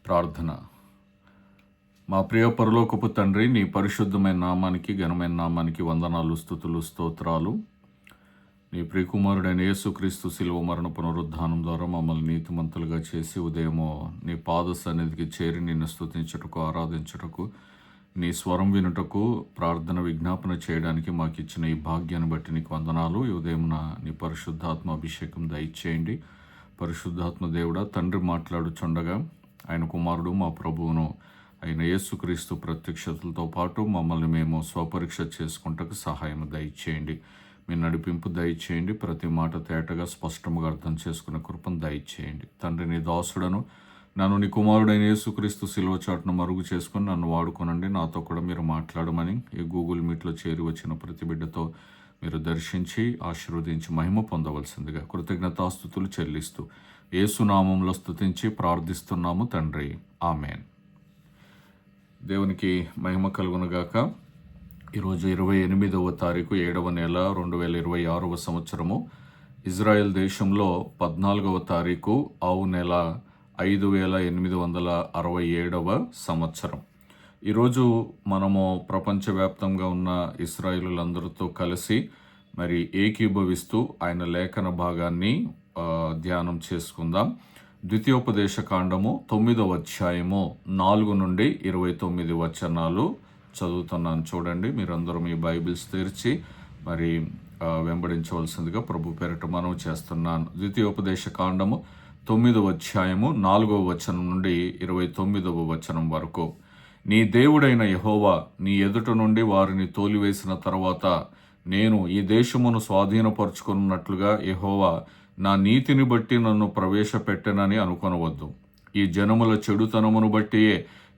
ప్రార్థన. మా ప్రియ పరలోకపు తండ్రి, నీ పరిశుద్ధమైన నామానికి, ఘనమైన నామానికి వందనాలు, స్తుతులు, స్తోత్రాలు. నీ ప్రియకుమారుడైన యేసుక్రీస్తు శిలువ మరణ పునరుద్ధానం ద్వారా మమ్మల్ని నీతిమంతులుగా చేసి ఉదయము నీ పాద సన్నిధికి చేరి నిన్ను స్తుతించుటకు, ఆరాధించుటకు, నీ స్వరం వినుటకు, ప్రార్థన విజ్ఞాపన చేయడానికి మాకు ఇచ్చిన ఈ భాగ్యాన్ని బట్టి నీకు వందనాలు. ఈ ఉదయమున నీ పరిశుద్ధాత్మ అభిషేకం దయచేయండి. పరిశుద్ధాత్మ దేవుడా, తండ్రి మాట్లాడుచుండగా ఆయన కుమారుడు మా ప్రభువును అయిన యేసుక్రీస్తు ప్రత్యక్షతలతో పాటు మమ్మల్ని మేము స్వపరీక్ష చేసుకుంటకు సహాయం దయచేయండి. మీ నడిపింపు దయచేయండి. ప్రతి మాట తేటగా స్పష్టంగా అర్థం చేసుకునే కృపను దయచేయండి. తండ్రి, నీ దాసుడను నన్ను నీ కుమారుడైన యేసుక్రీస్తు శిలువ చాటును మరుగు చేసుకుని నన్ను వాడుకోనండి. నాతో కూడా మీరు మాట్లాడమని ఈ గూగుల్ మీట్లో చేరి వచ్చిన ప్రతి బిడ్డతో మీరు దర్శించి ఆశీర్వదించి మహిమ పొందవలసిందిగా కృతజ్ఞతాస్తుతులు చెల్లిస్తూ యేసునామంలో స్తుతించి ప్రార్థిస్తున్నాము తండ్రి, ఆమెన్. దేవునికి మహిమ కలుగునుగాక. ఈరోజు 28వ తారీఖు 7వ నెల 2026వ సంవత్సరము. ఇజ్రాయెల్ దేశంలో 14వ తారీఖు ఆవు నెల 5867వ సంవత్సరం. ఈరోజు మనము ప్రపంచవ్యాప్తంగా ఉన్న ఇశ్రాయేలులందరితో కలిసి మరి ఏకీభవిస్తూ ఆయన లేఖన భాగాన్ని ధ్యానం చేసుకుందాం. ద్వితీయోపదేశ కాండము 9వ అధ్యాయము 4 నుండి 29 వచనాలు చదువుతున్నాను. చూడండి, మీరందరూ మీ బైబిల్స్ తెరిచి మరి వెంబడించవలసిందిగా ప్రభు పేరిట మనవి చేస్తున్నాను. ద్వితీయోపదేశ కాండము 9వ అధ్యాయము 4వ వచనం నుండి 29వ వచనం వరకు. నీ దేవుడైన యెహోవా నీ ఎదుట నుండి వారిని తోలివేసిన తర్వాత నేను ఈ దేశమును స్వాధీనపరుచుకున్నట్లుగా యెహోవా నా నీతిని బట్టి నన్ను ప్రవేశపెట్టెనని అనుకొనవద్దు. ఈ జనముల చెడుతనమును బట్టియే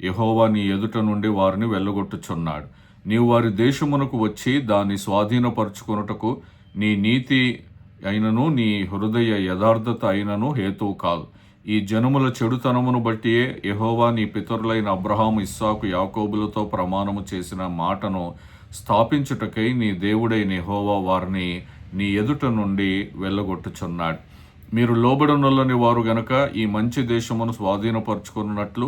యెహోవా నీ ఎదుట నుండి వారిని వెళ్ళగొట్టుచున్నాడు. నీవు వారి దేశమునకు వచ్చి దాన్ని స్వాధీనపరుచుకొనుటకు నీ నీతి అయినను నీ హృదయ యథార్థత అయినను హేతువు కాదు. ఈ జనముల చెడుతనమును బట్టియే యెహోవా నీ పితరులైన అబ్రహాము, ఇస్సాకు, యాకోబులతో ప్రమాణము చేసిన మాటను స్థాపించుటకై నీ దేవుడైన యెహోవా వారిని నీ ఎదుట నుండి వెళ్ళగొట్టుచున్నాడు. మీరు లోబడనొల్లని వారు గనక ఈ మంచి దేశమును స్వాధీనపరుచుకున్నట్లు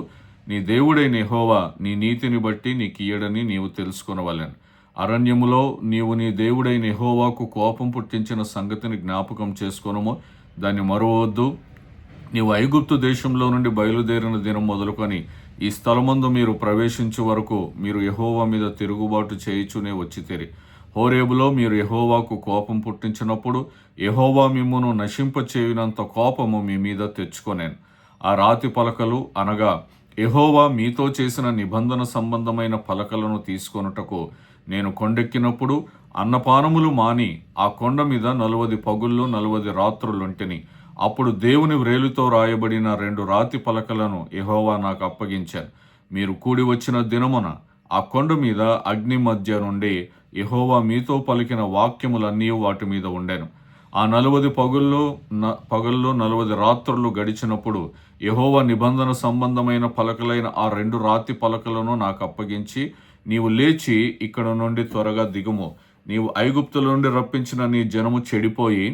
నీ దేవుడైన యెహోవా నీ నీతిని బట్టి నీకియ్యడని నీవు తెలుసుకొనవలెను. అరణ్యములో నీవు నీ దేవుడైన యెహోవాకు కోపం పుట్టించిన సంగతిని జ్ఞాపకం చేసుకొనుము, దాన్ని మరువవద్దు. నీవు ఐగుప్తు దేశంలో నుండి బయలుదేరిన దినం మొదలుకొని ఈ స్థలమందు మీరు ప్రవేశించే వరకు మీరు యెహోవా మీద తిరుగుబాటు చేయుచునే వచ్చితిరి. హోరేబులో మీరు యెహోవాకు కోపం పుట్టించినప్పుడు యెహోవా మిమ్మును నశింపచేయునంత కోపము మీ మీద తెచ్చుకొనేను. ఆ రాతి పలకలు అనగా యెహోవా మీతో చేసిన నిబంధన సంబంధమైన పలకలను తీసుకొనుటకు నేను కొండెక్కినప్పుడు అన్నపానములు మాని ఆ కొండ మీద 40 పగుళ్ళు 40 రాత్రులుంటిని. అప్పుడు దేవుని వ్రేలుతో రాయబడిన 2 రాతి పలకలను యెహోవా నాకు అప్పగించాను. మీరు కూడి వచ్చిన దినమున ఆ కొండ మీద అగ్ని మధ్య నుండి యెహోవా మీతో పలికిన వాక్యములన్నీ వాటి మీద ఉండెను. ఆ 40 పగుళ్ళు 40 రాత్రులు గడిచినప్పుడు యెహోవా నిబంధన సంబంధమైన పలకలైన ఆ 2 రాతి పలకలను నాకు అప్పగించి, నీవు లేచి ఇక్కడ నుండి త్వరగా దిగుము. నీవు ఐగుప్తుల నుండి రప్పించిన నీ జనము చెడిపోయి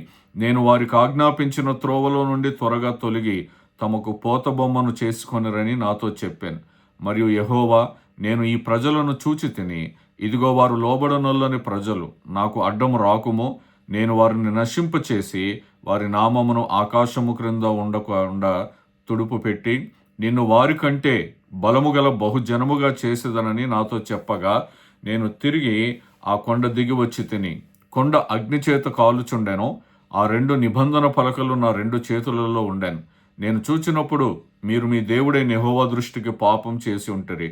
నేను వారికి ఆజ్ఞాపించిన త్రోవలో నుండి త్వరగా తొలగి తమకు పోత బొమ్మను చేసుకొనిరని నాతో చెప్పాను. మరియు యెహోవా, నేను ఈ ప్రజలను చూచి తిని, ఇదిగో వారు లోబడనొల్లని ప్రజలు, నాకు అడ్డము రాకుమో, నేను వారిని నశింపచేసి వారి నామమును ఆకాశము క్రింద ఉండకుండా తుడుపు పెట్టి నిన్ను వారి కంటే బలము గల బహుజనముగా చేసేదనని నాతో చెప్పగా, నేను తిరిగి ఆ కొండ దిగి వచ్చి తిని కొండ అగ్ని చేత కాలుచుండెను. ఆ 2 నిబంధన పలకలు నా 2 చేతులలో ఉండెను. నేను చూచినప్పుడు మీరు మీ దేవుడైన యెహోవా దృష్టికి పాపం చేసి ఉంటరి.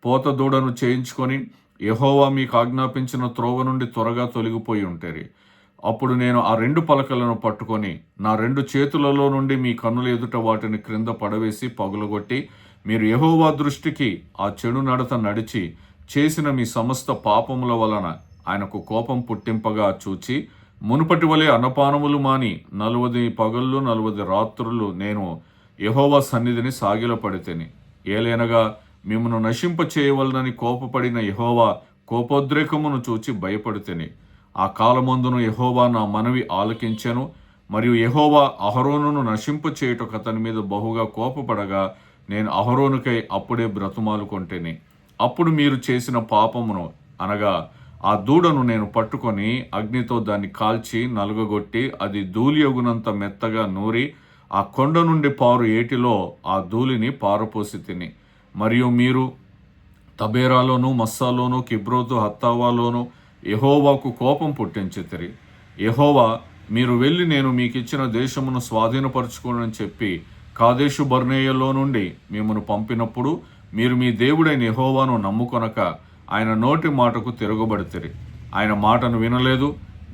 పోత దూడను చేయించుకొని యెహోవా మీకు ఆజ్ఞాపించిన త్రోవ నుండి త్వరగా తొలగిపోయి ఉంటరి. అప్పుడు నేను ఆ 2 పలకలను పట్టుకొని నా 2 చేతులలో నుండి మీ కన్నుల ఎదుట వాటిని క్రింద పడవేసి పగులగొట్టి, మీరు యెహోవా దృష్టికి ఆ చెడు నడత నడిచి చేసిన మీ సమస్త పాపముల వలన ఆయనకు కోపం పుట్టింపగా చూచి, మునుపటి వలె అన్నపానములు మాని 40 పగళ్ళు 40 రాత్రులు నేను యెహోవా సన్నిధిని సాగిలపడితేని. ఏలైనగా మిమ్మను నశింప చేయవలనని కోపపడిన యెహోవా కోపోద్రేకమును చూచి భయపడితేని. ఆ కాలమందును యెహోవా నా మనవి ఆలకించెను. మరియు యెహోవా అహరోనును నశింపచేయుటకు అతని మీద బహుగా కోపపడగా నేను అహరోనుకై అప్పుడే బ్రతుమాలు కొంటేని. అప్పుడు మీరు చేసిన పాపమును అనగా ఆ దూడను నేను పట్టుకొని అగ్నితో దాన్ని కాల్చి నలుగగొట్టి అది ధూళియగునంత మెత్తగా నూరి ఆ కొండ నుండి పారు ఏటిలో ఆ ధూళిని పారపోసి తిని. మరియు మీరు తబేరాలోను మస్సాలోను కిబ్రోతు హత్తావాలోను యెహోవాకు కోపం పుట్టించితిరి. యెహోవా మీరు వెళ్ళి నేను మీకు ఇచ్చిన దేశమును స్వాధీనపరచుకోనని చెప్పి కాదేషు బర్నేయలో నుండి మిమ్మను పంపినప్పుడు మీరు మీ దేవుడైన యెహోవాను నమ్ముకొనక ఆయన నోటి మాటకు తిరగబడితిరి. ఆయన మాటను వినలేదు.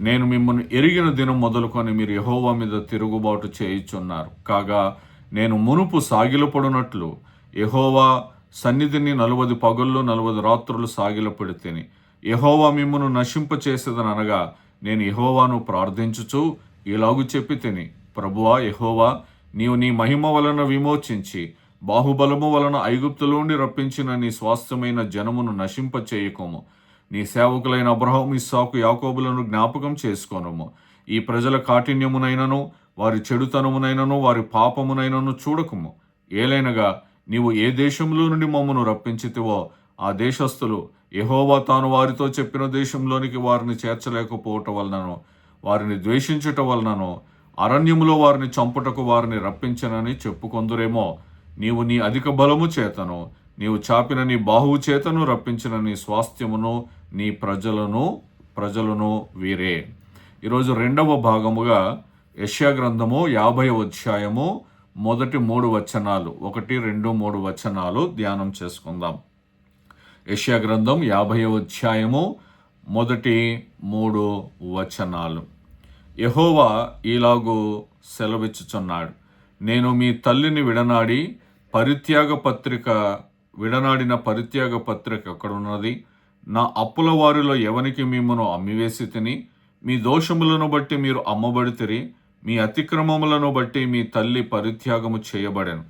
నేను మిమ్మల్ని ఎరిగిన దినం మొదలుకొని మీరు యెహోవా మీద తిరుగుబాటు చేయుచున్నారు. కాగా నేను మునుపు సాగిలపడినట్లు యెహోవా సన్నిధిని 40 పగళ్ళు 40 రాత్రులు సాగిలపడితిని. యెహోవా మిమ్మను నశింపచేసేదనగా నేను యెహోవాను ప్రార్థించుచు ఇలాగు చెప్పి తిని, ప్రభువా యెహోవా, నీవు నీ మహిమ వలన విమోచించి బాహుబలము వలన ఐగుప్తులోండి రప్పించిన నీ స్వాస్థ్యమైన జనమును నశింపచేయకము. నీ సేవకులైన అబ్రహాము ఇస్సాకు యాకోబులను జ్ఞాపకం చేసుకోనము. ఈ ప్రజల కాఠిన్యమునైనను వారి చెడుతనమునైనను వారి పాపమునైనను చూడకము. ఏలైనగా నీవు ఏ దేశంలో నుండి మమ్మను రప్పించితివో ఆ దేశస్థులు యెహోవా తాను వారితో చెప్పిన దేశంలోనికి వారిని చేర్చలేకపోవటం వలనను వారిని ద్వేషించుట వలనను అరణ్యములో వారిని చంపుటకు వారిని రప్పించనని చెప్పుకొందురేమో. నీవు నీ అధిక బలము చేతను నీవు చాపిన నీ బాహువు చేతను రప్పించిన నీ స్వాస్థ్యమును నీ ప్రజలను వీరే. ఈరోజు రెండవ భాగముగా యెషయా గ్రంథము 50వ అధ్యాయము మొదటి 3 వచనాలు 1, 2, 3 వచనాలు ధ్యానం చేసుకుందాం. యెషయా గ్రంథం 50వ అధ్యాయము మొదటి 3 వచనాలు. యెహోవా ఇలాగు సెలవిచ్చుచున్నాడు, నేను మీ తల్లిని విడనాడిన పరిత్యాగ పత్రిక ఎక్కడున్నది? నా అప్పుల వారిలో ఎవనికి మిమ్మను అమ్మివేసి తిని? మీ దోషములను బట్టి మీరు అమ్మబడితిరి, మీ అతిక్రమములను బట్టి మీ తల్లి పరిత్యాగము చేయబడెను.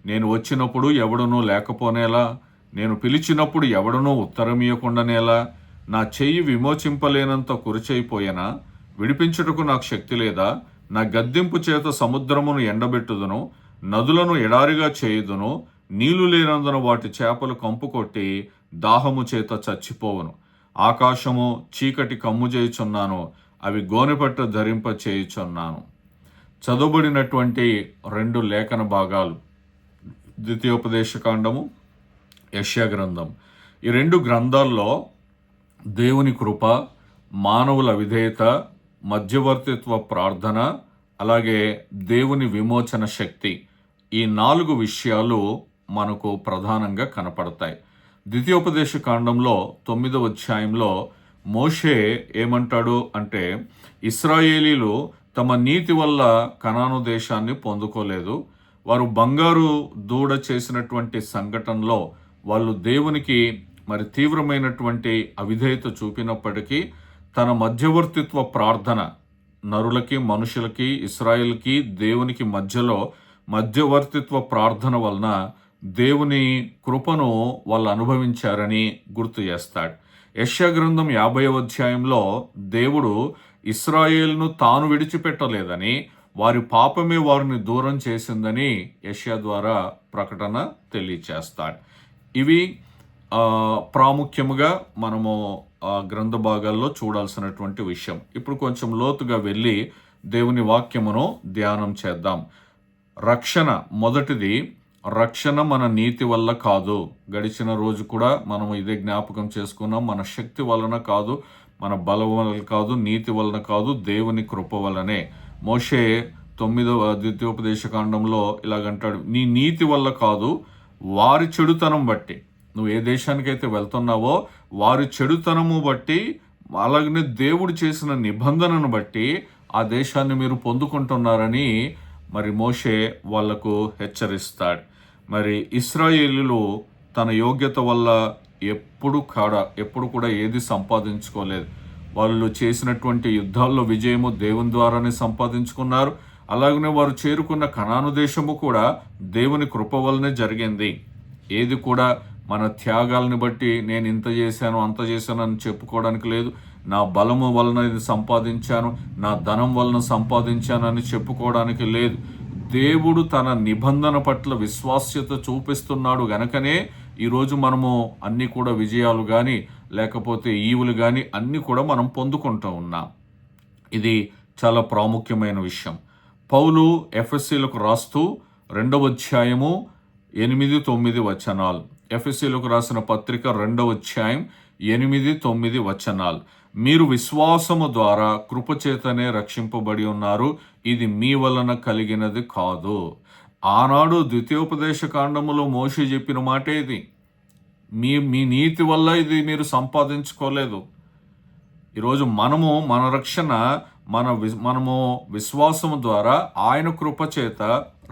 నేను వచ్చినప్పుడు ఎవడునూ లేకపోనేలా? నేను పిలిచినప్పుడు ఎవడునూ ఉత్తరమియకుండానేలా? నా చెయ్యి విమోచింపలేనంత కురిచైపోయేనా? విడిపించుటకు నాకు శక్తి లేదా? నా గద్దింపు చేత సముద్రమును ఎండబెట్టుదును, నదులను ఎడారిగా చేయుదును. నీళ్లు లేనందున వాటి చేపలు కంపు కొట్టి దాహము చేత చచ్చిపోవును. ఆకాశము చీకటి కమ్ము చేయుచున్నాను, అవి గోనెపట్ట ధరింప చేయుచున్నాను. చదువుబడినటువంటి 2 లేఖన భాగాలు ద్వితీయోపదేశకాండము, యెషయా గ్రంథం. ఈ 2 గ్రంథాల్లో దేవుని కృప, మానవుల విధేయత, మధ్యవర్తిత్వ ప్రార్థన, అలాగే దేవుని విమోచన శక్తి, ఈ 4 విషయాలు మనకు ప్రధానంగా కనపడతాయి. ద్వితీయోపదేశ కాండంలో 9వ అధ్యాయంలో మోషే ఏమంటాడు అంటే, ఇశ్రాయేలీలు తమ నీతి వల్ల కనాను దేశాన్ని పొందుకోలేదు. వారు బంగారు దూడ చేసినటువంటి సంఘటనలో వాళ్ళు దేవునికి తీవ్రమైనటువంటి అవిధేయత చూపినప్పటికీ తన మధ్యవర్తిత్వ ప్రార్థన, నరులకి మనుషులకి ఇశ్రాయేల్కి దేవునికి మధ్యలో మధ్యవర్తిత్వ ప్రార్థన వలన దేవుని కృపను వాళ్ళు అనుభవించారని గుర్తు చేస్తాడు. యెషయా గ్రంథం 50వ అధ్యాయంలో దేవుడు ఇశ్రాయేలును తాను విడిచిపెట్టలేదని, వారి పాపమే వారిని దూరం చేసిందని యెషయా ద్వారా ప్రకటన తెలియచేస్తాడు. ఇవి ప్రాముఖ్యముగా మనము గ్రంథ భాగాల్లో చూడాల్సినటువంటి విషయం. ఇప్పుడు కొంచెం లోతుగా వెళ్ళి దేవుని వాక్యమును ధ్యానం చేద్దాం. రక్షణ, మొదటిది రక్షణ మన నీతి వల్ల కాదు. గడిచిన రోజు కూడా మనం ఇదే జ్ఞాపకం చేసుకున్నాం. మన శక్తి వలన కాదు, మన బలం వలన కాదు, నీతి వలన కాదు, దేవుని కృప వలనే. మోషే 9వ ద్వితీయోపదేశకాండంలో ఇలాగంటాడు, నీ నీతి వల్ల కాదు, వారి చెడుతనం బట్టి, నువ్వు ఏ దేశానికైతే వెళ్తున్నావో వారి చెడుతనము బట్టి, అలాగనే దేవుడు చేసిన నిబంధనను బట్టి ఆ దేశాన్ని మీరు పొందుకుంటున్నారని మోషే వాళ్లకు హెచ్చరిస్తాడు. ఇశ్రాయేలీలు తన యోగ్యత వల్ల ఎప్పుడు కూడా ఏది సంపాదించుకోలేదు. వాళ్ళు చేసినటువంటి యుద్ధాల్లో విజయము దేవుని ద్వారానే సంపాదించుకున్నారు. అలాగనే వారు చేరుకున్న కనాను దేశము కూడా దేవుని కృప వల్లనే జరిగింది. ఏది కూడా మన త్యాగాలను బట్టి నేను ఇంత చేశాను అంత చేశాను అని చెప్పుకోవడానికి లేదు. నా బలము వలన ఇది సంపాదించాను, నా ధనం వలన సంపాదించాను అని చెప్పుకోవడానికి లేదు. దేవుడు తన నిబంధన పట్ల విశ్వాస్యత చూపిస్తున్నాడు గనకనే ఈరోజు మనము అన్ని కూడా విజయాలు కానీ లేకపోతే ఈవులు కానీ అన్నీ కూడా మనం పొందుకుంటూ ఉన్నాం. ఇది చాలా ప్రాముఖ్యమైన విషయం. పౌలు ఎఫెసీలకు రాస్తూ 2వ అధ్యాయము 8-9 వచనాలు, ఎఫెసీలకు రాసిన పత్రిక 2వ అధ్యాయం 8-9 వచనాలు. మీరు విశ్వాసము ద్వారా కృపచేతనే రక్షింపబడి ఉన్నారు, ఇది మీ వలన కలిగినది కాదు. ఆనాడు ద్వితీయోపదేశ కాండములో మోషే చెప్పిన మాట ఇది. మీ నీతి వల్ల ఇది మీరు సంపాదించుకోలేదు. ఈరోజు మన రక్షణ మనము విశ్వాసము ద్వారా ఆయన కృప చేత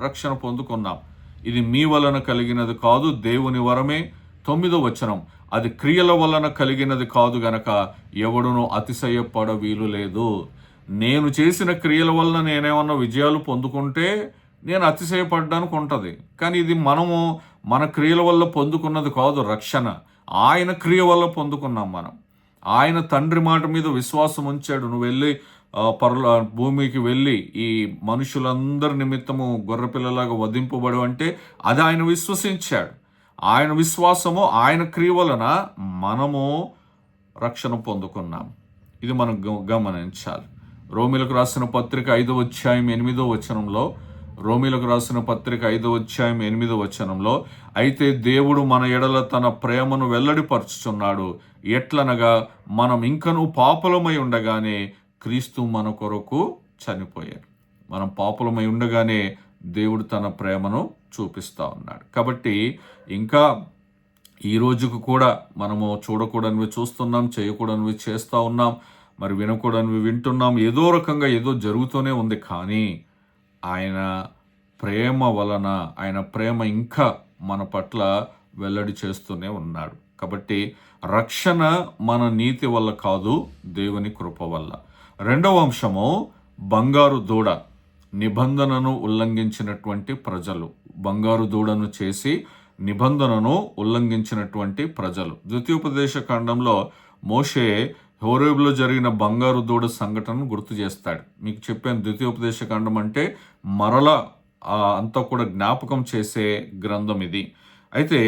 రక్షణ పొందుకున్నాం. ఇది మీ వలన కలిగినది కాదు, దేవుని వరమే. 9వ వచనం, అది క్రియల వలన కలిగినది కాదు గనక ఎవడునూ అతిశయపడ వీలు లేదు. నేను చేసిన క్రియల వలన నేనేమన్నా విజయాలు పొందుకుంటే నేను అతిశయపడడానికి ఉంటుంది. కానీ ఇది మన క్రియల వల్ల పొందుకున్నది కాదు రక్షణ. ఆయన క్రియ వల్ల పొందుకున్నాం మనం. ఆయన తండ్రి మాట మీద విశ్వాసం ఉంచాడు. నువ్వు వెళ్ళి భూమికి వెళ్ళి ఈ మనుషులందరి నిమిత్తము గొర్రెపిల్లలాగా వధింపబడు అంటే అది ఆయన విశ్వసించాడు. ఆయన విశ్వాసము, ఆయన క్రియ వలన మనము రక్షణ పొందుకున్నాం. ఇది మనం గమనించాలి. రోమీలకు రాసిన పత్రిక 5వ అధ్యాయం 8వ వచనంలో, రోమీలకు రాసిన పత్రిక 5వ అధ్యాయం 8వ వచనంలో, అయితే దేవుడు మన ఎడల తన ప్రేమను వెల్లడిపరుచుచున్నాడు. ఎట్లనగా మనం ఇంకనూ పాపులమై ఉండగానే క్రీస్తు మన కొరకు చనిపోయారు. మనం పాపులమై ఉండగానే దేవుడు తన ప్రేమను చూపిస్తూ ఉన్నాడు. కాబట్టి ఇంకా ఈ రోజుకు కూడా మనము చూడకూడనివి చూస్తున్నాం, చేయకూడనివి చేస్తూ ఉన్నాం, మరి వినకూడనివి వింటున్నాం. ఏదో రకంగా ఏదో జరుగుతూనే ఉంది. కానీ ఆయన ప్రేమ వలన, ఆయన ప్రేమ ఇంకా మన పట్ల వెల్లడి చేస్తూనే ఉన్నాడు. కాబట్టి రక్షణ మన నీతి వల్ల కాదు, దేవుని కృప వల్ల. 2వ అంశము, బంగారు దూడ. నిబంధనను ఉల్లంఘించినటువంటి ప్రజలు, బంగారు దూడను చేసి నిబంధనను ఉల్లంఘించినటువంటి ప్రజలు. ద్వితీయోపదేశ కాండంలో మోషే హోరేబులో జరిగిన బంగారు దూడ సంఘటనను గుర్తు చేస్తాడు. మీకు చెప్పాను, ద్వితీయోపదేశ కాండం అంటే మరలా అంతా కూడా జ్ఞాపకం చేసే గ్రంథం ఇది. అయితే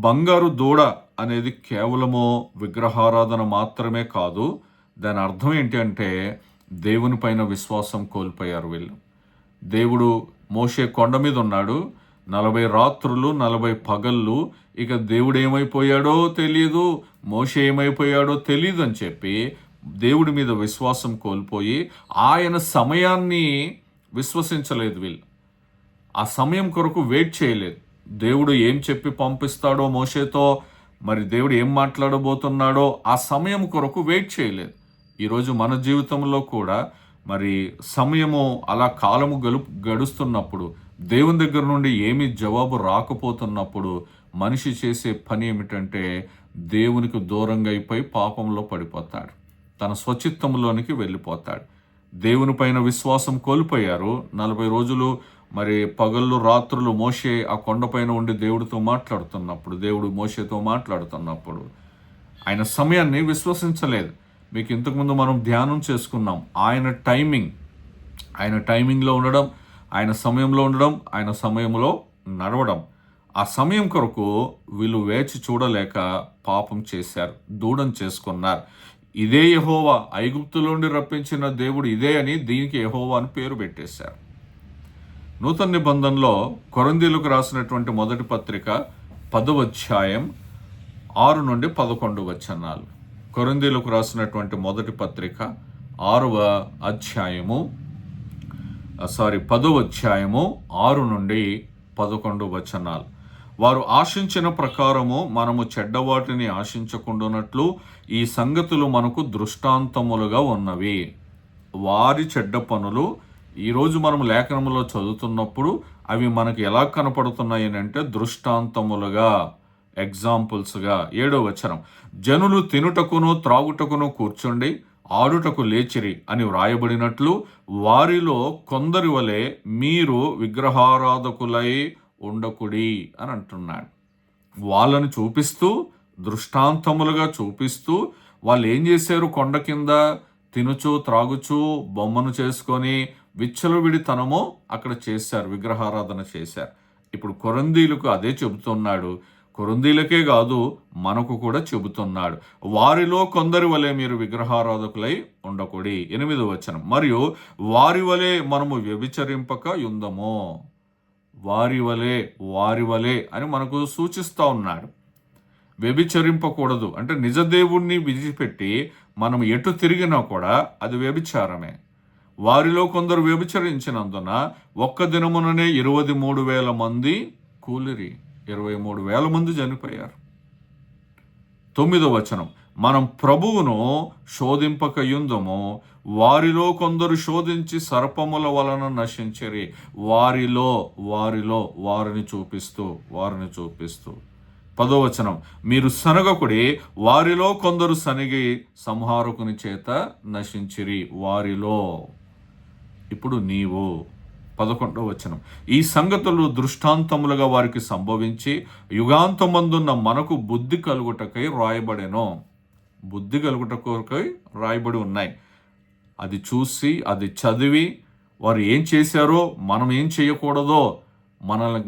బంగారు దూడ అనేది కేవలము విగ్రహారాధన మాత్రమే కాదు. దాని అర్థం ఏంటి అంటే దేవుని పైన విశ్వాసం కోల్పోయారు వీళ్ళు. దేవుడు మోషే కొండ మీద ఉన్నాడు, 40 రాత్రులు 40 పగళ్ళు. ఇక దేవుడు ఏమైపోయాడో తెలియదు, మోషే ఏమైపోయాడో తెలియదు అని చెప్పి దేవుడి మీద విశ్వాసం కోల్పోయి ఆయన సమయాన్ని విశ్వసించలేదు వీళ్ళు. ఆ సమయం కొరకు వెయిట్ చేయలేదు. దేవుడు ఏం చెప్పి పంపిస్తాడో మోషేతో, మరి దేవుడు ఏం మాట్లాడబోతున్నాడో ఆ సమయం కొరకు వెయిట్ చేయలేదు. ఈరోజు మన జీవితంలో కూడా మరి సమయము అలా కాలము గడుస్తున్నప్పుడు, దేవుని దగ్గర నుండి ఏమీ జవాబు రాకపోతున్నప్పుడు మనిషి చేసే పని ఏమిటంటే దేవునికి దూరంగా అయిపోయి పాపంలో పడిపోతాడు, తన స్వచిత్తంలోనికి వెళ్ళిపోతాడు. దేవుని పైన విశ్వాసం కోల్పోయారు. 40 రోజులు మరి పగళ్ళు రాత్రులు మోషే ఆ కొండపైన ఉండి దేవుడితో మాట్లాడుతున్నప్పుడు, దేవుడు మోషేతో మాట్లాడుతున్నప్పుడు ఆయన సమయాన్ని విశ్వసించలేదు. మీకు ఇంతకుముందు మనం ధ్యానం చేసుకున్నాం. ఆయన టైమింగ్లో ఉండడం, ఆయన సమయంలో ఉండడం, ఆయన సమయంలో నడవడం. ఆ సమయం కొరకు వీళ్ళు వేచి చూడలేక పాపం చేశారు, దూడం చేసుకున్నారు. ఇదే యెహోవా, ఐగుప్తులో నుండి రప్పించిన దేవుడు ఇదే అని దీనికి యెహోవా అని పేరు పెట్టేశారు. నూతన నిబంధనలో కొరింథీయులకు రాసినటువంటి మొదటి పత్రిక 10వ అధ్యాయం 6-11 వచనాలు. కొరింథీయులకు రాసినటువంటి మొదటి పత్రిక 10వ అధ్యాయము 6-11 వచనాలు. వారు ఆశించిన ప్రకారము మనము చెడ్డవాటిని ఆశించకుండానట్లు ఈ సంగతులు మనకు దృష్టాంతములుగా ఉన్నవి. వారి చెడ్డ పనులు ఈరోజు మనం లేఖనములో చదువుతున్నప్పుడు అవి మనకు ఎలా కనపడుతున్నాయి అంటే దృష్టాంతములుగా, ఎగ్జాంపుల్స్గా. 7వ వచనం, జనులు తినుటకును త్రాగుటకును కూర్చుండి ఆడుటకు లేచిరి అని వ్రాయబడినట్లు వారిలో కొందరి వలె మీరు విగ్రహారాధకులై ఉండకుడి అని అంటున్నాడు. వాళ్ళని చూపిస్తూ, దృష్టాంతములుగా చూపిస్తూ, వాళ్ళు ఏం చేశారు? కొండ కింద తినుచు త్రాగుచు బొమ్మను చేసుకొని విచ్చలవిడితనము అక్కడ చేశారు, విగ్రహారాధన చేశారు. ఇప్పుడు కొరింథీయులకు అదే చెబుతున్నాడు. కొరింథీయులకే కాదు, మనకు కూడా చెబుతున్నాడు. వారిలో కొందరి వలె మీరు విగ్రహారాధకులై ఉండకూడి. 8వ వచనం, మరియు వారి వలె మనము వ్యభిచరింపక యుందము. వారి వలె అని మనకు సూచిస్తూ ఉన్నాడు. వ్యభిచరింపకూడదు అంటే నిజ దేవుణ్ణి విడిచిపెట్టి మనం ఎటు తిరిగినా కూడా అది వ్యభిచారమే. వారిలో కొందరు వ్యభిచరించినందున ఒక్క దినముననే 23,000 మంది కూలిరి. 23,000 మంది చనిపోయారు. 9వ వచనం, మనం ప్రభువును శోధింపక యుందము. వారిలో కొందరు శోధించి సర్పముల వలన నశించరి. వారిలో వారిని చూపిస్తూ 10వ వచనం, మీరు సనగకుడి. వారిలో కొందరు సనిగి సంహారకుని చేత నశించిరి. వారిలో, ఇప్పుడు నీవు. 11వ వచనం, ఈ సంగతులు దృష్టాంతములుగా వారికి సంభవించి యుగాంతమందున్న మనకు బుద్ధి కలుగుటకై రాయబడెను. బుద్ధి కలుగుటకై రాయబడి ఉన్నాయి. అది చూసి, అది చదివి వారు ఏం చేశారో, మనం ఏం చేయకూడదో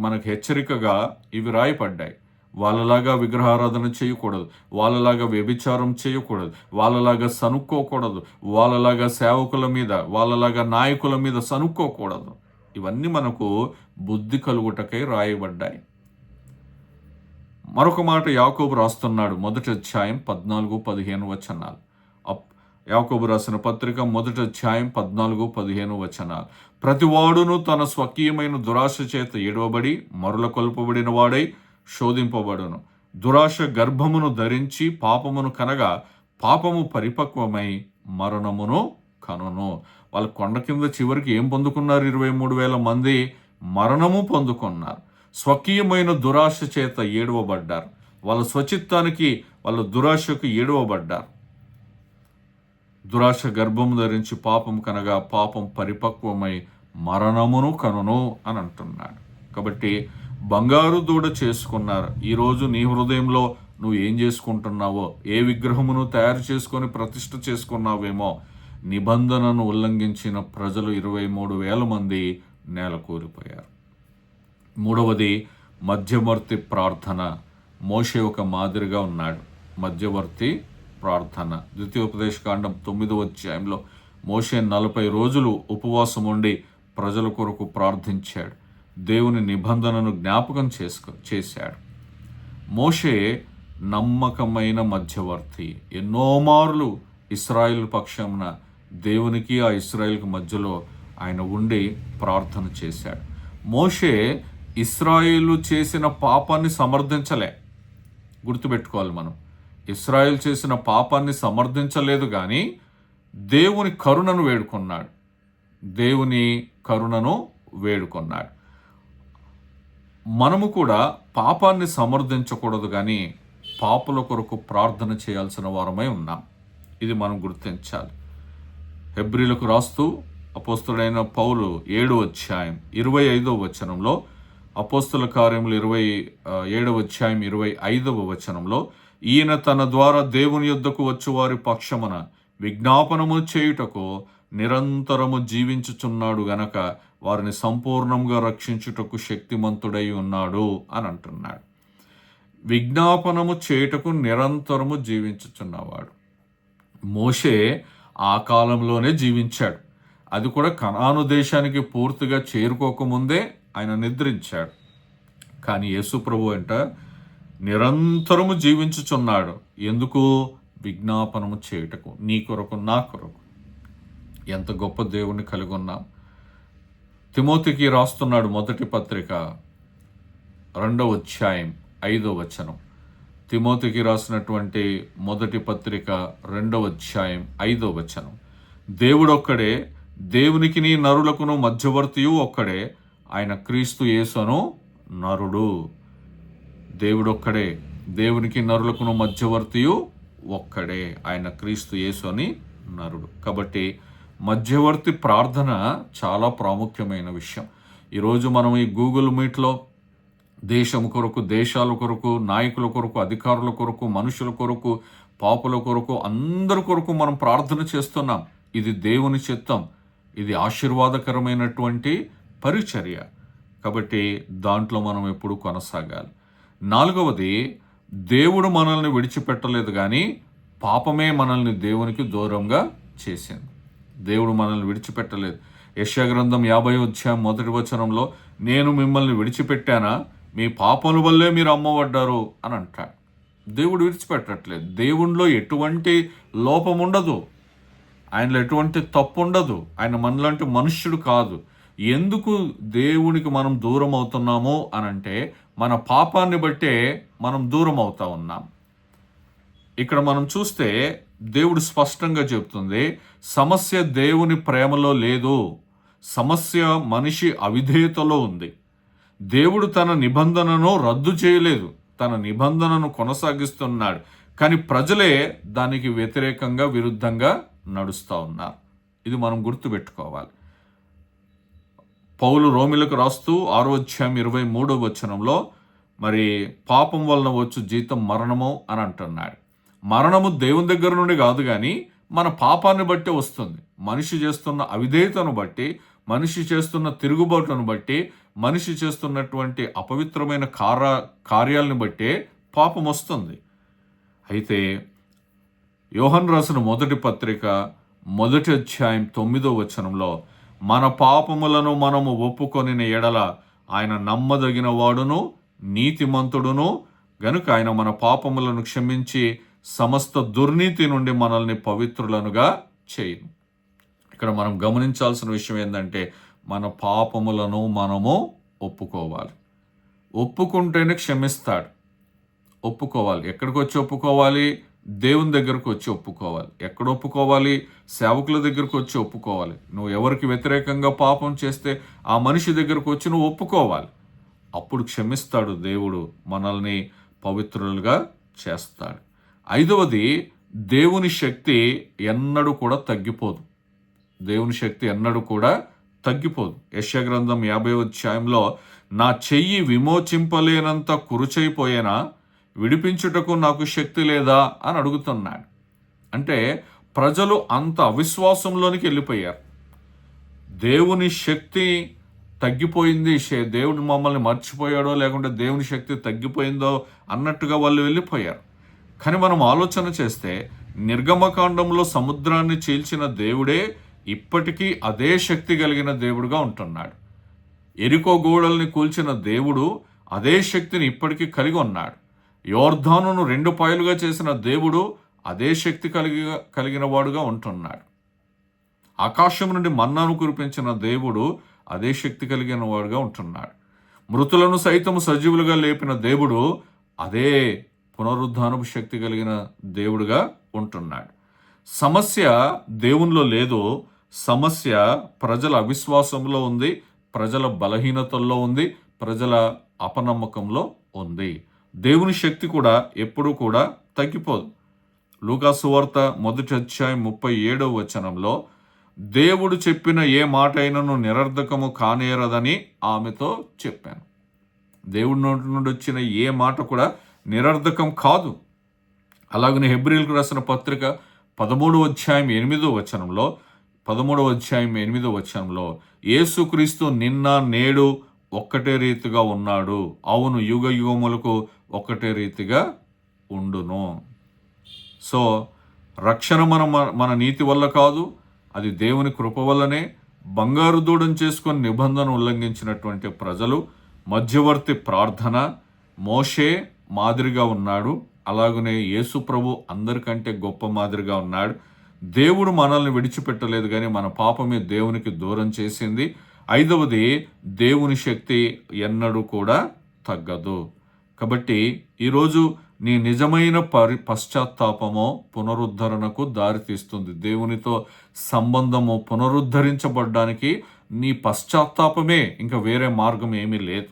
మనకు హెచ్చరికగా ఇవి రాయబడ్డాయి. వాళ్ళలాగా విగ్రహారాధన చేయకూడదు, వాళ్ళలాగా వ్యభిచారం చేయకూడదు, వాళ్ళలాగా సనుక్కోకూడదు, వాళ్ళలాగా సేవకుల మీద, వాళ్ళలాగా నాయకుల మీద సనుక్కోకూడదు. ఇవన్నీ మనకు బుద్ధి కలుగుటకై రాయబడ్డాయి. మరొక మాట యాకోబు రాస్తున్నాడు, 1వ అధ్యాయం 14-15 వచనాలు. యాకోబు రాసిన పత్రిక 1వ అధ్యాయం 14-15 వచనాలు. ప్రతివాడును తన స్వకీయమైన దురాశ చేత ఏడవబడి మరుల కొల్పబడిన వాడై శోధింపబడును. దురాశ గర్భమును ధరించి పాపమును కనగా పాపము పరిపక్వమై మరణమును కనును. వాళ్ళు కొండ కింద చివరికి ఏం పొందుకున్నారు? 23,000 మంది మరణము పొందుకున్నారు. స్వకీయమైన దురాశ చేత ఏడవబడ్డారు. వాళ్ళ స్వచిత్తానికి, వాళ్ళ దురాశకు ఏడవబడ్డారు. దురాశ గర్భము ధరించి పాపం కనగా పాపం పరిపక్వమై మరణమును కనును అని అంటున్నాడు. కాబట్టి బంగారు దూడ చేసుకున్నారు. ఈరోజు నీ హృదయంలో నువ్వు ఏం చేసుకుంటున్నావో, ఏ విగ్రహమును తయారు చేసుకొని ప్రతిష్ఠ చేసుకున్నావేమో, నిబంధనను ఉల్లంఘించిన ప్రజలు 23,000 మంది నేల కూలిపోయారు. 3వది మధ్యవర్తి ప్రార్థన. మోషే ఒక మాదిరిగా ఉన్నాడు. మధ్యవర్తి ప్రార్థన. ద్వితీయోపదేశకాండం 9వ అధ్యాయంలో మోషే 40 రోజులు ఉపవాసం ఉండి ప్రజల కొరకు ప్రార్థించాడు. దేవుని నిబంధనను జ్ఞాపకం చేశాడు. మోషే నమ్మకమైన మధ్యవర్తి. ఎన్నో మార్లు ఇశ్రాయేలు పక్షమున దేవునికి ఆ ఇశ్రాయేలుకి మధ్యలో ఆయన ఉండి ప్రార్థన చేశాడు. మోషే ఇశ్రాయేలు చేసిన పాపాన్ని సమర్థించలే. గుర్తుపెట్టుకోవాలి మనం. ఇశ్రాయేలు చేసిన పాపాన్ని సమర్థించలేదు, కానీ దేవుని కరుణను వేడుకున్నాడు. దేవుని కరుణను వేడుకున్నాడు. మనము కూడా పాపాన్ని సమర్థించకూడదు, కానీ పాపుల కొరకు ప్రార్థన చేయాల్సిన వారమై ఉన్నాం. ఇది మనం గుర్తించాలి. హెబ్రీలకు రాస్తూ అపోస్తుడైన పౌలు 7వ అధ్యాయం 25వ వచనంలో, అపోస్తుల కార్యములు 27వ అధ్యాయం 25వ వచనంలో, ఈయన తన ద్వారా దేవుని యొద్దకు వచ్చు వారి పక్షమున విజ్ఞాపనము చేయుటకు నిరంతరము జీవించుచున్నాడు గనక వారిని సంపూర్ణంగా రక్షించుటకు శక్తిమంతుడై ఉన్నాడు అని అంటున్నాడు. విజ్ఞాపనము చేయుటకు నిరంతరము జీవించుచున్నవాడు. మోషే ఆ కాలంలోనే జీవించాడు. అది కూడా కనాను దేశానికి పూర్తిగా చేరుకోకముందే ఆయన నిద్రించాడు. కానీ యేసు ప్రభు అంట నిరంతరము జీవించుచున్నాడు. ఎందుకు? విజ్ఞాపనము చేయుటకు, నీ కొరకు, నా కొరకు. ఎంత గొప్ప దేవుణ్ణి కలిగి ఉన్నాం. తిమోతికి రాస్తున్నాడు 1వ పత్రిక 2వ అధ్యాయం 5వ వచనం. తిమోతికి రాసినటువంటి 1వ పత్రిక 2వ అధ్యాయం 5వ వచనం. దేవుడొక్కడే, దేవునికి నీ నరులకును మధ్యవర్తియు ఒక్కడే, ఆయన క్రీస్తు యేసును నరుడు. దేవుడొక్కడే, దేవునికి నరులకును మధ్యవర్తియు ఒక్కడే, ఆయన క్రీస్తు యేసు అని నరుడు. కాబట్టి మధ్యవర్తి ప్రార్థన చాలా ప్రాముఖ్యమైన విషయం. ఈరోజు మనం ఈ గూగుల్ మీట్లో దేశం కొరకు, దేశాల కొరకు, నాయకుల కొరకు, అధికారుల కొరకు, మనుషుల కొరకు, పాపుల కొరకు, అందరి కొరకు మనం ప్రార్థన చేస్తున్నాం. ఇది దేవుని చిత్తం. ఇది ఆశీర్వాదకరమైనటువంటి పరిచర్య. కాబట్టి దాంట్లో మనం ఎప్పుడు కొనసాగాలి. 4వది, దేవుడు మనల్ని విడిచిపెట్టలేదు కానీ పాపమే మనల్ని దేవునికి దూరంగా చేసింది. దేవుడు మనల్ని విడిచిపెట్టలేదు. యెషయా గ్రంథం 50:1 నేను మిమ్మల్ని విడిచిపెట్టానా, మీ పాపముల వల్లే మీరు అమ్మబడ్డారు అని అంటాడు. దేవుడు విడిచిపెట్టట్లేదు. దేవునిలో ఎటువంటి లోపం ఉండదు, ఆయనలో ఎటువంటి తప్పు ఉండదు. ఆయన మనలాంటి మనుష్యుడు కాదు. ఎందుకు దేవునికి మనం దూరం అవుతున్నాము అనంటే మన పాపాన్ని బట్టే మనం దూరం అవుతా ఉన్నాం. ఇక్కడ మనం చూస్తే దేవుడు స్పష్టంగా చెప్తుంది, సమస్య దేవుని ప్రేమలో లేదు, సమస్య మనిషి అవిధేయతలో ఉంది. దేవుడు తన నిబంధనను రద్దు చేయలేదు, తన నిబంధనను కొనసాగిస్తున్నాడు. కానీ ప్రజలే దానికి వ్యతిరేకంగా విరుద్ధంగా నడుస్తూ ఉన్నారు. ఇది మనం గుర్తుపెట్టుకోవాలి. పౌలు రోమిలకు రాస్తూ 6:23 మరి పాపం వలన వచ్చు జీతం మరణము అని అంటున్నాడు. మరణము దేవుని దగ్గర నుండి కాదు కానీ మన పాపాన్ని బట్టి వస్తుంది. మనిషి చేస్తున్న అవిధేయతను బట్టి, మనిషి చేస్తున్న తిరుగుబాటును బట్టి, మనిషి చేస్తున్నటువంటి అపవిత్రమైన కార్యాలను బట్టే పాపం వస్తుంది. అయితే యోహన్ రాసిన మొదటి పత్రిక 1:9 మన పాపములను మనము ఒప్పుకొనిన ఎడల ఆయన నమ్మదగిన వాడును నీతిమంతుడును గనుక ఆయన మన పాపములను క్షమించి సమస్త దుర్నీతి నుండి మనల్ని పవిత్రులనుగా చేయును. ఇక్కడ మనం గమనించాల్సిన విషయం ఏంటంటే మన పాపములను మనము ఒప్పుకోవాలి. ఒప్పుకుంటేనే క్షమిస్తాడు. ఒప్పుకోవాలి. ఎక్కడికి వచ్చి ఒప్పుకోవాలి? దేవుని దగ్గరకు వచ్చి ఒప్పుకోవాలి. ఎక్కడ ఒప్పుకోవాలి? సేవకుల దగ్గరకు వచ్చి ఒప్పుకోవాలి. నువ్వు ఎవరికి వ్యతిరేకంగా పాపం చేస్తే ఆ మనిషి దగ్గరకు వచ్చి నువ్వు ఒప్పుకోవాలి. అప్పుడు క్షమిస్తాడు దేవుడు, మనల్ని పవిత్రులుగా చేస్తాడు. 5వది, దేవుని శక్తి ఎన్నడూ కూడా తగ్గిపోదు. దేవుని శక్తి ఎన్నడూ కూడా తగ్గిపోదు. యెషయా గ్రంథం 50 నా చెయ్యి విమోచింపలేనంత కురుచైపోయేనా, విడిపించుటకు నాకు శక్తి లేదా అని అడుగుతున్నాడు. అంటే ప్రజలు అంత అవిశ్వాసంలోనికి వెళ్ళిపోయారు. దేవుని శక్తి తగ్గిపోయింది, దేవుడు మమ్మల్ని మర్చిపోయాడో లేకుంటే దేవుని శక్తి తగ్గిపోయిందో అన్నట్టుగా వాళ్ళు వెళ్ళిపోయారు. కానీ మనం ఆలోచన చేస్తే నిర్గమకాండంలో సముద్రాన్ని చీల్చిన దేవుడే ఇప్పటికీ అదే శక్తి కలిగిన దేవుడుగా ఉంటున్నాడు. ఎరికో గోడల్ని కూల్చిన దేవుడు అదే శక్తిని ఇప్పటికీ కలిగి ఉన్నాడు. యోర్దానును 2 పాయలుగా చేసిన దేవుడు అదే శక్తి కలిగిన వాడుగా ఉంటున్నాడు. ఆకాశం నుండి మన్నాను కురిపించిన దేవుడు అదే శక్తి కలిగిన వాడుగా ఉంటున్నాడు. మృతులను సైతము సజీవులుగా లేపిన దేవుడు అదే పునరుద్ధానపు శక్తి కలిగిన దేవుడుగా ఉంటున్నాడు. సమస్య దేవునిలో లేదు, సమస్య ప్రజల అవిశ్వాసంలో ఉంది, ప్రజల బలహీనతల్లో ఉంది, ప్రజల అపనమ్మకంలో ఉంది. దేవుని శక్తి కూడా ఎప్పుడూ కూడా తగ్గిపోదు. లూకా సువార్త 1:37 దేవుడు చెప్పిన ఏ మాట అయినను నిరర్ధకము కానేరదని ఆమెతో చెప్పాను. దేవుడి నోటి నుండి వచ్చిన ఏ మాట కూడా నిరర్ధకం కాదు. అలాగనే హెబ్రీయులకు రాసిన పత్రిక 13:8 యేసుక్రీస్తు నిన్న నేడు ఒక్కటే రీతిగా ఉన్నాడు, అవును యుగ యుగములకు ఒక్కటే రీతిగా ఉండును. సో రక్షణ మన నీతి వల్ల కాదు, అది దేవుని కృప వల్లనే. బంగారు దూడను చేసుకొని నిబంధన ఉల్లంఘించినటువంటి ప్రజలు, మధ్యవర్తి ప్రార్థన, మోషే మాదిరిగా ఉన్నాడు. అలాగనే యేసు ప్రభు అందరికంటే గొప్ప మాదిరిగా ఉన్నాడు. దేవుడు మనల్ని విడిచిపెట్టలేదు కానీ మన పాపమే దేవునికి దూరం చేసింది. 5వది, దేవుని శక్తి ఎన్నడూ కూడా తగ్గదు. కాబట్టి ఈరోజు నీ నిజమైన పశ్చాత్తాపము పునరుద్ధరణకు దారితీస్తుంది. దేవునితో సంబంధము పునరుద్ధరించబడ్డానికి నీ పశ్చాత్తాపమే, ఇంకా వేరే మార్గం ఏమీ లేదు.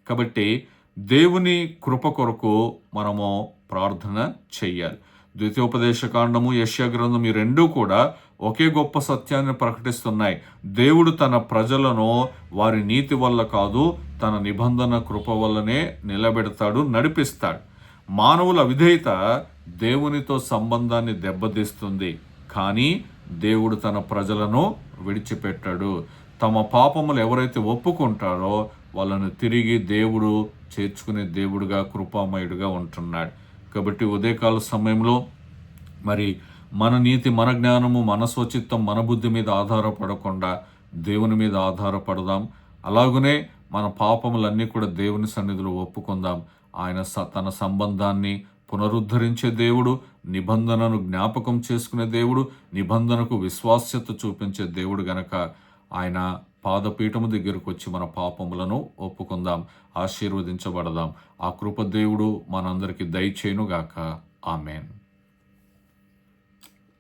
కాబట్టి దేవుని కృప కొరకు మనము ప్రార్థన చెయ్యాలి. ద్వితీయోపదేశకాండము, యెషయా గ్రంథం ఈ 2 కూడా ఒకే గొప్ప సత్యాన్ని ప్రకటిస్తున్నాయి. దేవుడు తన ప్రజలను వారి నీతి వల్ల కాదు, తన నిబంధన కృప వల్లనే నిలబెడతాడు, నడిపిస్తాడు. మానవుల విధేయత దేవునితో సంబంధాన్ని దెబ్బతీస్తుంది, కానీ దేవుడు తన ప్రజలను విడిచిపెట్టాడు. తమ పాపములు ఎవరైతే ఒప్పుకుంటారో వాళ్ళను తిరిగి దేవుడు చేర్చుకునే దేవుడుగా, కృపామయుడుగా ఉంటున్నాడు. కాబట్టి ఉదయకాల సమయంలో మరి మన నీతి, మన జ్ఞానము, మన స్వచిత్తం, మన బుద్ధి మీద ఆధారపడకుండా దేవుని మీద ఆధారపడదాం. అలాగనే మన పాపములన్నీ కూడా దేవుని సన్నిధిలో ఒప్పుకుందాం. ఆయన తన సంబంధాన్ని పునరుద్ధరించే దేవుడు, నిబంధనను జ్ఞాపకం చేసుకునే దేవుడు, నిబంధనకు విశ్వాస్యత చూపించే దేవుడు గనక ఆయన పాదపీఠము దగ్గరకు వచ్చి మన పాపములను ఒప్పుకుందాం, ఆశీర్వదించబడదాం. ఆ కృప దేవుడు మనందరికీ దయచేయునుగాక. ఆమేన్.